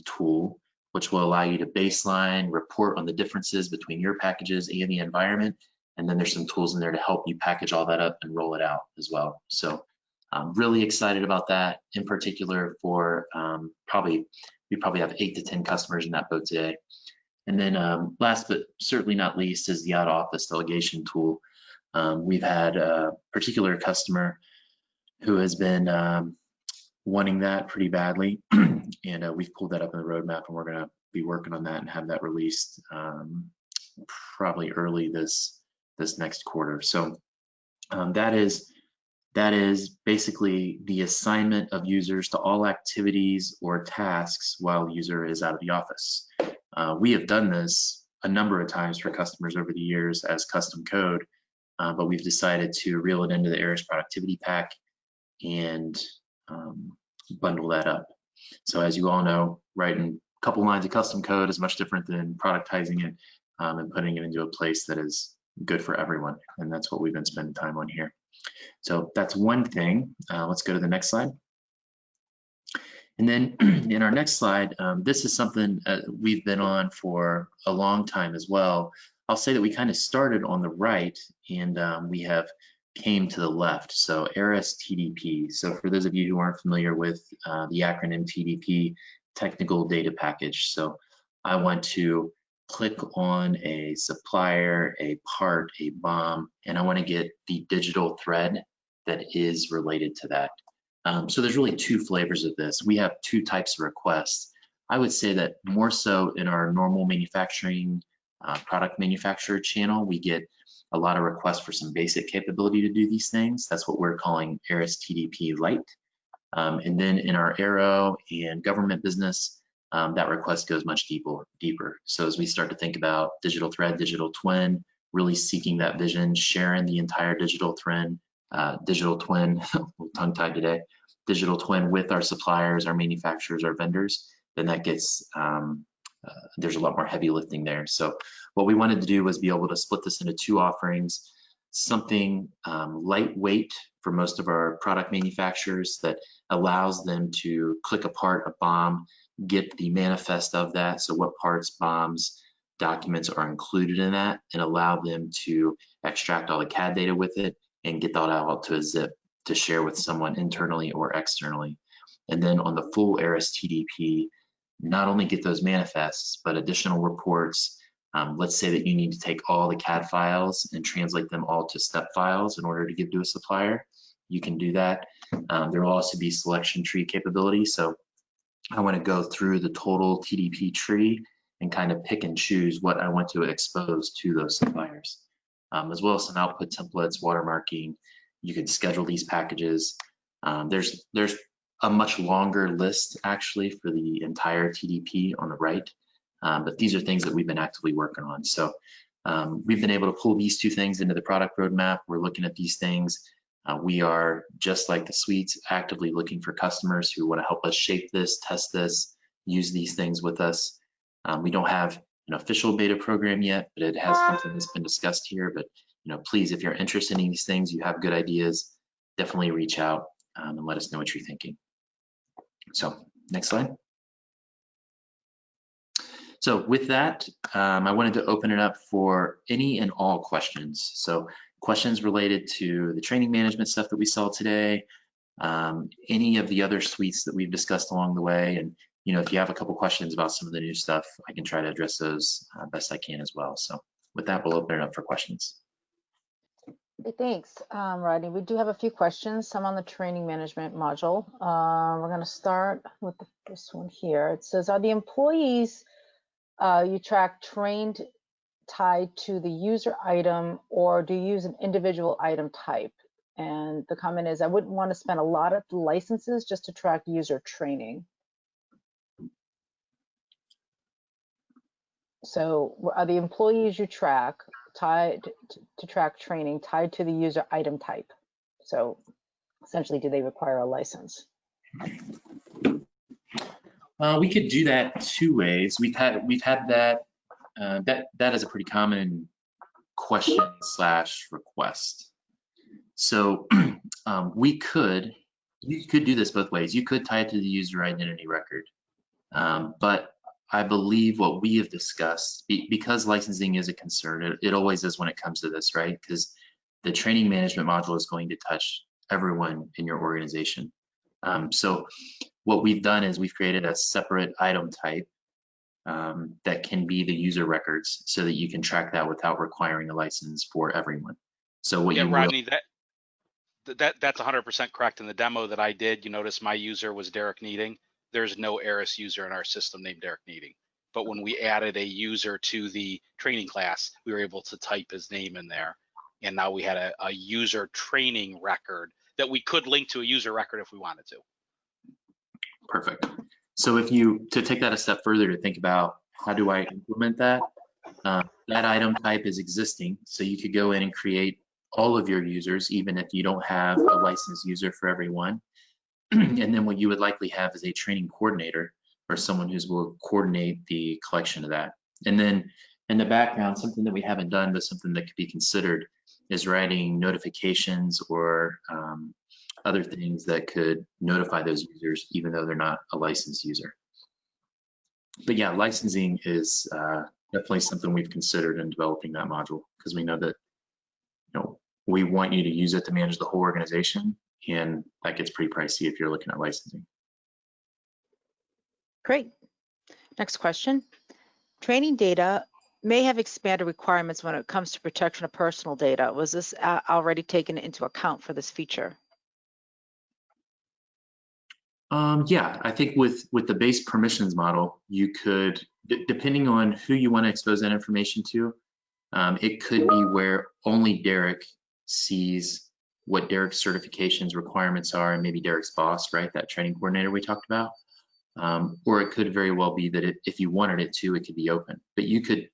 tool, which will allow you to baseline, report on the differences between your packages and the environment. And then there's some tools in there to help you package all that up and roll it out as well. So I'm really excited about that, in particular for we probably have 8 to 10 customers in that boat today. And then last but certainly not least is the out of office delegation tool. We've had a particular customer who has been wanting that pretty badly, and we've pulled that up in the roadmap, and we're going to be working on that and have that released probably early this next quarter. So that is basically the assignment of users to all activities or tasks while the user is out of the office. We have done this a number of times for customers over the years as custom code, but we've decided to reel it into the ARIS productivity pack and bundle that up. So as you all know, writing a couple lines of custom code is much different than productizing it and putting it into a place that is good for everyone. And that's what we've been spending time on here. So that's one thing. Let's go to the next slide. And then in our next slide, this is something we've been on for a long time as well. I'll say that we kind of started on the right and we have came to the left. So ARIS TDP. So for those of you who aren't familiar with the acronym TDP, Technical Data Package. So I want to click on a supplier, a part, a BOM, and I want to get the digital thread that is related to that. So there's really 2 flavors of this. We have 2 types of requests. I would say that more so in our normal manufacturing, product manufacturer channel, we get a lot of requests for some basic capability to do these things. That's what we're calling ARIS TDP Lite. And then in our aero and government business, that request goes much deeper. So as we start to think about digital thread, digital twin, really seeking that vision, sharing the entire digital twin, tongue-tied today, digital twin with our suppliers, our manufacturers, our vendors, then that gets, there's a lot more heavy lifting there. So what we wanted to do was be able to split this into 2 offerings, something lightweight for most of our product manufacturers that allows them to click apart a BOM, get the manifest of that, so what parts, BOMs, documents are included in that, and allow them to extract all the CAD data with it and get that out to a zip to share with someone internally or externally. And then on the full ARIS TDP, not only get those manifests, but additional reports. Let's say that you need to take all the CAD files and translate them all to step files in order to give to a supplier. You can do that. There will also be selection tree capability. So I want to go through the total TDP tree and kind of pick and choose what I want to expose to those suppliers, as well as some output templates, watermarking. You can schedule these packages. There's a much longer list actually for the entire TDP on the right, but these are things that we've been actively working on. So we've been able to pull these 2 things into the product roadmap. We're looking at these things. We are, just like the suites, actively looking for customers who want to help us shape this, test this, use these things with us. We don't have an official beta program yet, but it has something that's been discussed here. But please, if you're interested in these things, you have good ideas, definitely reach out and let us know what you're thinking. So next slide. So with that, I wanted to open it up for any and all questions. So questions related to the training management stuff that we saw today, any of the other suites that we've discussed along the way. And if you have a couple questions about some of the new stuff, I can try to address those best I can as well. So with that, we'll open it up for questions. Okay, thanks, Rodney. We do have a few questions, some on the training management module. We're going to start with the first one here. It says, are the employees you track trained tied to the user item, or do you use an individual item type? And the comment is, I wouldn't want to spend a lot of licenses just to track user training. So are the employees you track tied to track training tied to the user item type? So essentially, do they require a license? We could do that two ways. We've had that. That is a pretty common question / request. So you could do this both ways. You could tie it to the user identity record, but I believe what we have discussed, because licensing is a concern, it always is when it comes to this, right? Because the training management module is going to touch everyone in your organization. So what we've done is we've created a separate item type that can be the user records, so that you can track that without requiring a license for everyone. So what you Rodney, that's 100% correct. In the demo that I did, you notice my user was 𝙤𝙀𝙍𝙍𝙀. There's no 𝙤𝙀𝙍 user in our system named 𝙤𝙀𝙍𝙍𝙍. But when we added a user to the training class, we were able to type his name in there. And now we had a user training record that we could link to a user record if we wanted to. Perfect. So to take that a step further, to think about how do I implement that, that item type is existing. So you could go in and create all of your users, even if you don't have a licensed user for everyone. And then what you would likely have is a training coordinator, or someone who will coordinate the collection of that. And then in the background, something that we haven't done, but something that could be considered, is writing notifications or other things that could notify those users, even though they're not a licensed user. But yeah, licensing is definitely something we've considered in developing that module, because we know that we want you to use it to manage the whole organization, and that gets pretty pricey if you're looking at licensing. Great. Next question. Training data may have expanded requirements when it comes to protection of personal data. Was this already taken into account for this feature? Yeah, I think with the base permissions model, you could, depending on who you want to expose that information to, it could be where only Derek sees what Derek's certifications requirements are, and maybe Derek's boss, right, that training coordinator we talked about. Or it could very well be that if you wanted it to, it could be open. But you could,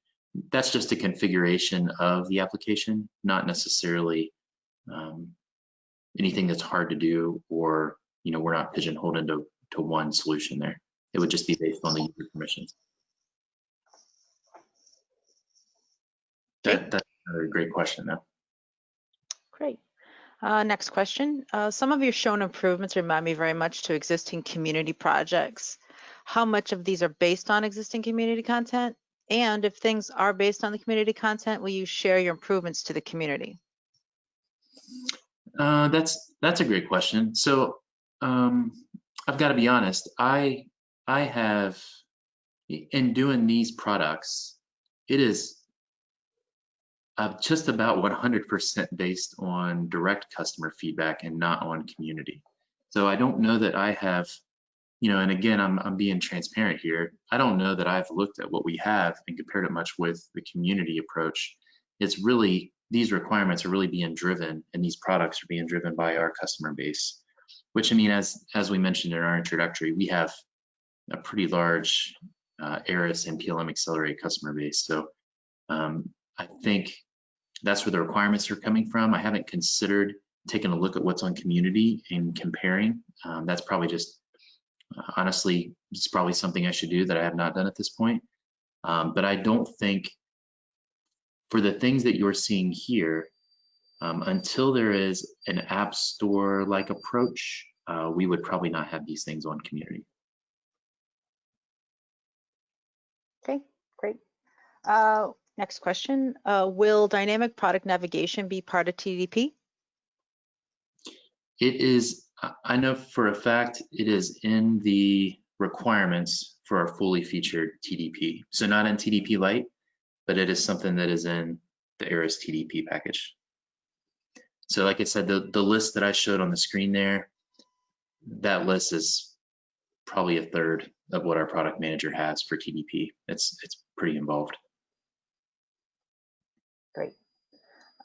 that's just a configuration of the application, not necessarily anything that's hard to do, or we're not pigeonholed into one solution there. It would just be based on the user permissions. That's a great question, though. Great. Next question. Some of your shown improvements remind me very much to existing community projects. How much of these are based on existing community content? And if things are based on the community content, will you share your improvements to the community? That's a great question. So I've got to be honest. I have, in doing these products, it is just about 100% based on direct customer feedback and not on community. So I don't know that I have, and again, I'm being transparent here. I don't know that I've looked at what we have and compared it much with the community approach. It's really, these requirements are really being driven, and these products are being driven by our customer base, which, I mean, as we mentioned in our introductory, we have a pretty large ARIS and PLM Accelerate customer base. So I think that's where the requirements are coming from. I haven't considered taking a look at what's on community and comparing. That's probably just, honestly, it's probably something I should do that I have not done at this point. But I don't think, for the things that you're seeing here, until there is an app store-like approach, we would probably not have these things on community. Okay, great. Next question. Will dynamic product navigation be part of TDP? It is I know for a fact it is in the requirements for our fully featured TDP. So not in TDP Lite, but it is something that is in the ARIS TDP package. So like I said, the list that I showed on the screen there, that list is probably a third of what our product manager has for TDP. It's pretty involved. Great.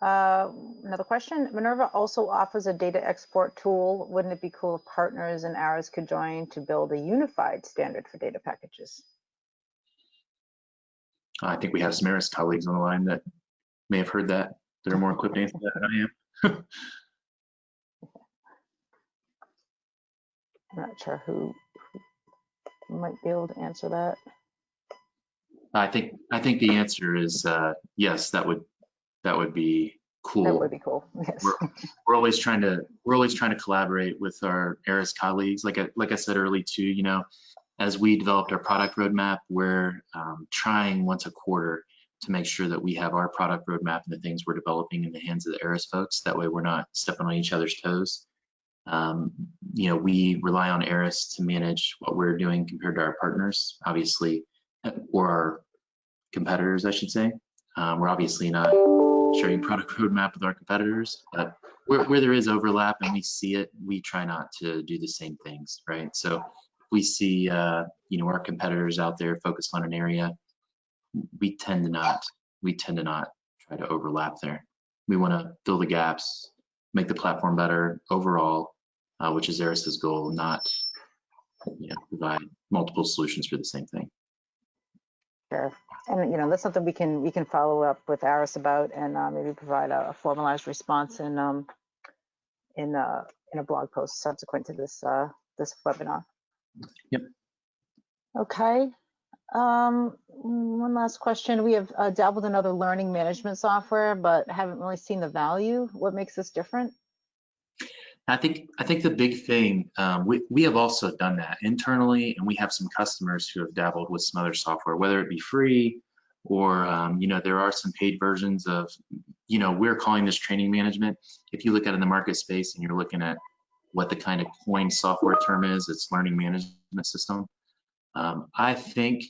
Another question. Minerva also offers a data export tool. Wouldn't it be cool if partners and ARIS could join to build a unified standard for data packages? I think we have some ARIS colleagues on the line that may have heard that are more equipped to answer that than I am. I'm not sure who might be able to answer that. I think the answer is yes. That would be cool. That would be cool. Yes. We're always trying to collaborate with our ARIS colleagues. Like I said early too, you know, as we developed our product roadmap, we're trying once a quarter to make sure that we have our product roadmap and the things we're developing in the hands of the ARIS folks. That way we're not stepping on each other's toes. You know, we rely on ARIS to manage what we're doing compared to our partners, obviously, or our competitors, I should say. We're obviously not sharing product roadmap with our competitors, but where there is overlap and we see it, we try not to do the same things, right? So if we see, you know, our competitors out there focused on an area, we tend to not try to overlap there. We want to fill the gaps, make the platform better overall, which is ARIS's goal, not, you know, provide multiple solutions for the same thing. Sure. And you know, that's something we can follow up with ARIS about and maybe provide a formalized response in a blog post subsequent to this this webinar. Yep. Okay. One last question. We have dabbled in other learning management software, but haven't really seen the value. What makes this different? I think the big thing, we have also done that internally, and we have some customers who have dabbled with some other software, whether it be free or, you know, there are some paid versions of, you know, we're calling this training management. If you look at it in the market space and you're looking at what the kind of coined software term is, it's learning management system. I think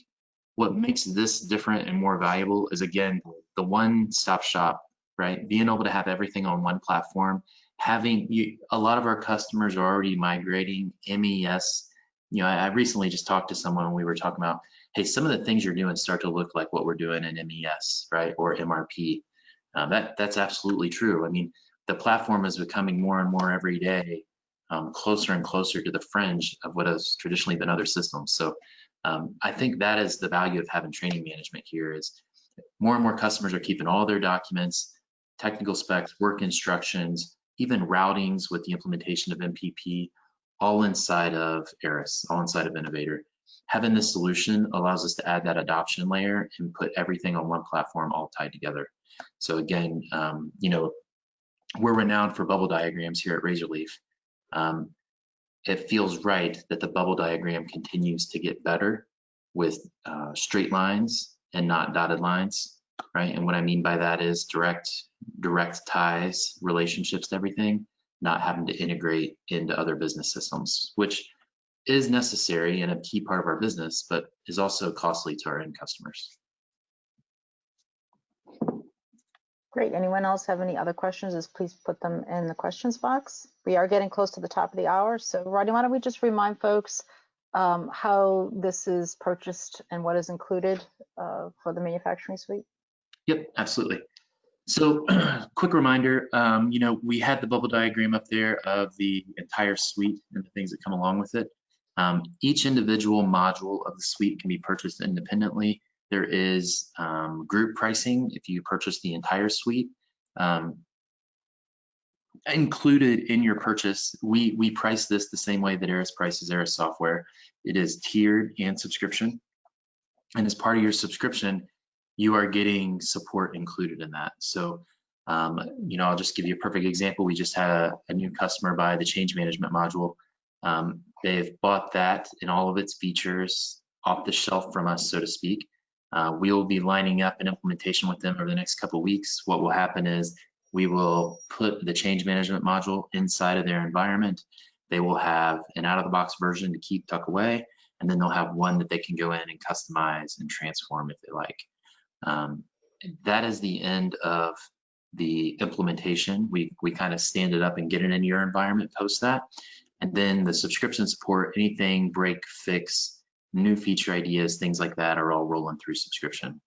what makes this different and more valuable is, again, the one-stop shop, right? Being able to have everything on one platform. A lot of our customers are already migrating MES. You know, I recently just talked to someone and we were talking about, hey, some of the things you're doing start to look like what we're doing in MES, right, or MRP. That's absolutely true. I mean, the platform is becoming more and more every day, closer and closer to the fringe of what has traditionally been other systems. So I think that is the value of having training management here is more and more customers are keeping all their documents, technical specs, work instructions, even routings with the implementation of MPP, all inside of ARIS, all inside of Innovator. Having this solution allows us to add that adoption layer and put everything on one platform all tied together. So again, you know, we're renowned for bubble diagrams here at Razorleaf. It feels right that the bubble diagram continues to get better with straight lines and not dotted lines, right? And what I mean by that is direct ties, relationships to everything, not having to integrate into other business systems, which is necessary and a key part of our business, but is also costly to our end customers. Great. Anyone else have any other questions? Please put them in the questions box. We are getting close to the top of the hour. So Rodney, why don't we just remind folks how this is purchased and what is included for the manufacturing suite? Yep, absolutely. So quick reminder, you know, we had the bubble diagram up there of the entire suite and the things that come along with it. Each individual module of the suite can be purchased independently. There is group pricing if you purchase the entire suite. Included in your purchase, we price this the same way that ARIS prices ARIS software. It is tiered and subscription. And as part of your subscription, you are getting support included in that. So, you know, I'll just give you a perfect example. We just had a new customer buy the change management module. They've bought that and all of its features off the shelf from us, so to speak. We will be lining up an implementation with them over the next couple of weeks. What will happen is we will put the change management module inside of their environment. they will have an out-of-the-box version to keep, tuck away, and then they'll have one that they can go in and customize and transform if they like. That is the end of the implementation. We kind of stand it up and get it in your environment post that. And then the subscription support, anything break, fix, new feature ideas, things like that are all rolling through subscription.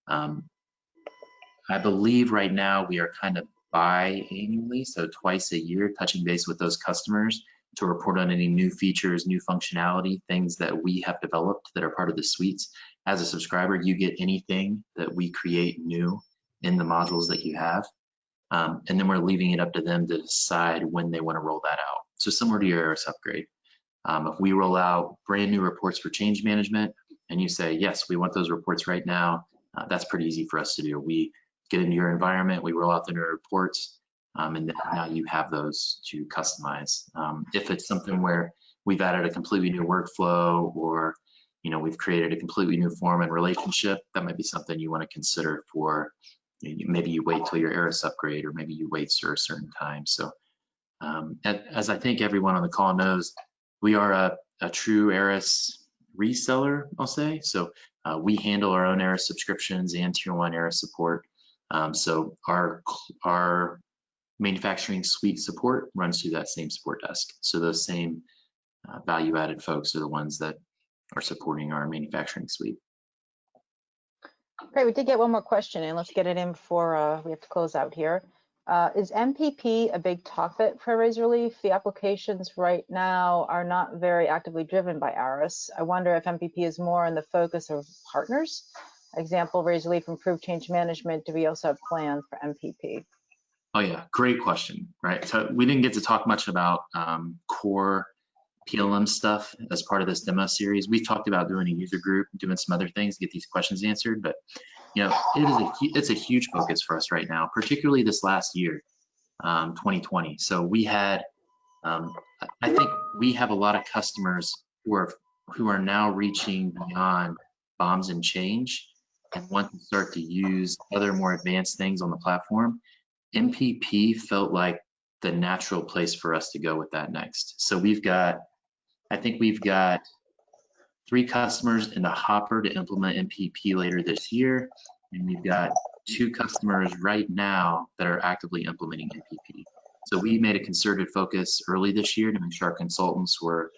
I believe right now we are kind of biannually, so twice a year, touching base with those customers to report on any new features, new functionality, things that we have developed that are part of the suites. As a subscriber, you get anything that we create new in the modules that you have. And then we're leaving it up to them to decide when they want to roll that out. So similar to your ARIS upgrade. If we roll out brand new reports for change management and you say, yes, we want those reports right now, that's pretty easy for us to do. We get into your environment, we roll out the new reports, and then now you have those to customize. If it's something where we've added a completely new workflow, or we've created a completely new form and relationship, that might be something you want to consider for, maybe you wait till your ARIS upgrade, or maybe you wait for a certain time. So as I think everyone on the call knows, we are a true ARIS reseller, I'll say. So we handle our own ARIS subscriptions and tier 1 ARIS support. So our manufacturing suite support runs through that same support desk. So those same value-added folks are the ones that are supporting our manufacturing suite. Great, we did get one more question, and let's get it in before we have to close out here. Is MPP a big topic for Razorleaf? The applications right now are not very actively driven by ARIS. I wonder if MPP is more in the focus of partners. Example, Razorleaf improved change management. Do we also have plans for MPP? Oh yeah, great question, right? So we didn't get to talk much about core PLM stuff as part of this demo series. We've talked about doing a user group, doing some other things to get these questions answered, but it's a huge focus for us right now, particularly this last year, 2020. So we had, I think we have a lot of customers who are now reaching beyond bombs and change and want to start to use other more advanced things on the platform. MPP felt like the natural place for us to go with that next. So I think we've got 3 customers in the hopper to implement MPP later this year, and we've got 2 customers right now that are actively implementing MPP. So we made a concerted focus early this year to make sure our consultants were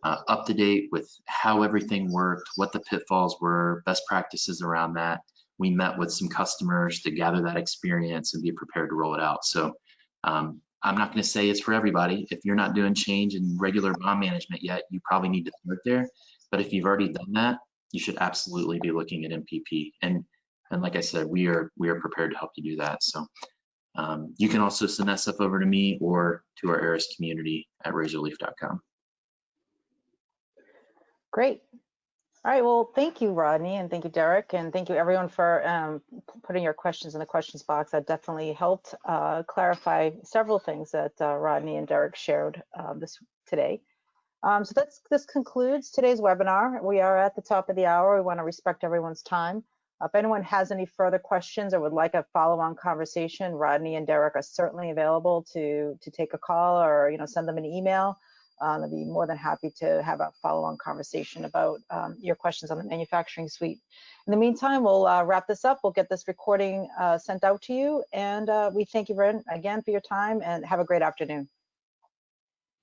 up to date with how everything worked, what the pitfalls were, best practices around that. We met with some customers to gather that experience and be prepared to roll it out. So I'm not going to say it's for everybody. If you're not doing change and regular BOM management yet, you probably need to start there. But if you've already done that, you should absolutely be looking at MPP. And like I said, we are prepared to help you do that. So you can also send that stuff over to me or to our ARIS community at razorleaf.com. Great. All right, well, thank you, Rodney, and thank you, Derek, and thank you everyone for putting your questions in the questions box. That definitely helped clarify several things that Rodney and Derek shared today. So this concludes today's webinar. We are at the top of the hour. We want to respect everyone's time. If anyone has any further questions or would like a follow-on conversation, Rodney and Derek are certainly available to take a call or send them an email. I'd be more than happy to have a follow-on conversation about your questions on the manufacturing suite. In the meantime, we'll wrap this up. We'll get this recording sent out to you, and we thank you again for your time, and have a great afternoon.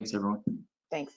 Thanks, everyone. Thanks.